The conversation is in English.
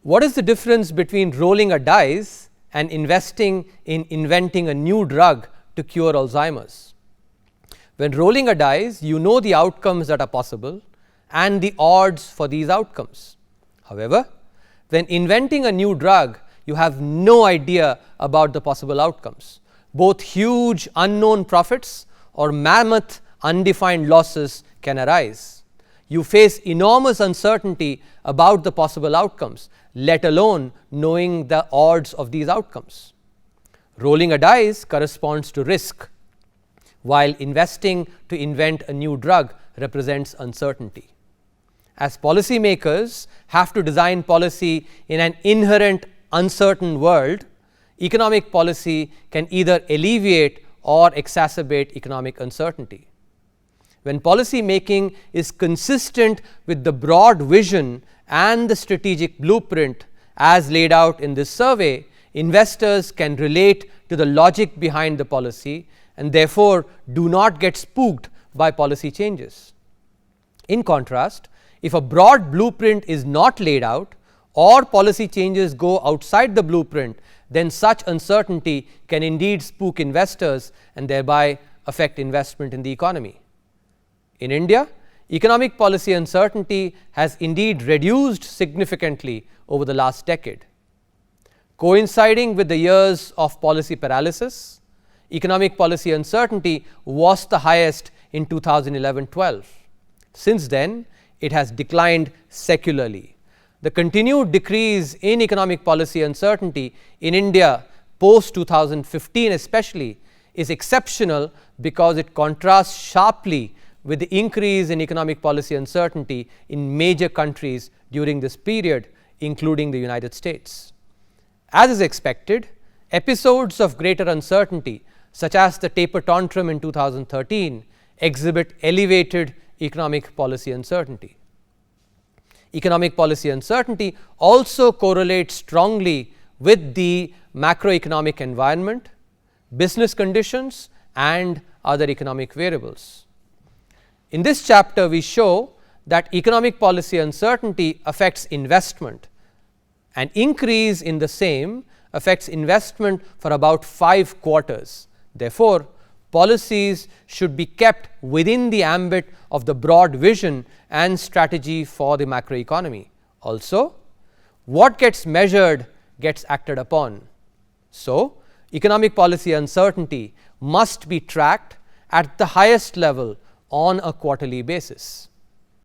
What is the difference between rolling a dice and investing in inventing a new drug to cure Alzheimer's? When rolling a dice, you know the outcomes that are possible and the odds for these outcomes. However, when inventing a new drug, you have no idea about the possible outcomes. Both huge unknown profits or mammoth undefined losses can arise. You face enormous uncertainty about the possible outcomes, let alone knowing the odds of these outcomes. Rolling a dice corresponds to risk, while investing to invent a new drug represents uncertainty. As policymakers have to design policy in an inherent uncertain world, economic policy can either alleviate or exacerbate economic uncertainty. When policy making is consistent with the broad vision and the strategic blueprint as laid out in this survey, investors can relate to the logic behind the policy and therefore do not get spooked by policy changes. In contrast, if a broad blueprint is not laid out or policy changes go outside the blueprint, then such uncertainty can indeed spook investors and thereby affect investment in the economy. In India, economic policy uncertainty has indeed reduced significantly over the last decade. Coinciding with the years of policy paralysis, economic policy uncertainty was the highest in 2011-12. Since then, it has declined secularly. The continued decrease in economic policy uncertainty in India post 2015 especially is exceptional because it contrasts sharply with the increase in economic policy uncertainty in major countries during this period, including the United States. As is expected, episodes of greater uncertainty, such as the taper tantrum in 2013, exhibit elevated economic policy uncertainty. Economic policy uncertainty also correlates strongly with the macroeconomic environment, business conditions, and other economic variables. In this chapter, we show that economic policy uncertainty affects investment. An increase in the same affects investment for about 5 quarters. Therefore, policies should be kept within the ambit of the broad vision and strategy for the macroeconomy. Also, what gets measured gets acted upon. So, economic policy uncertainty must be tracked at the highest level on a quarterly basis.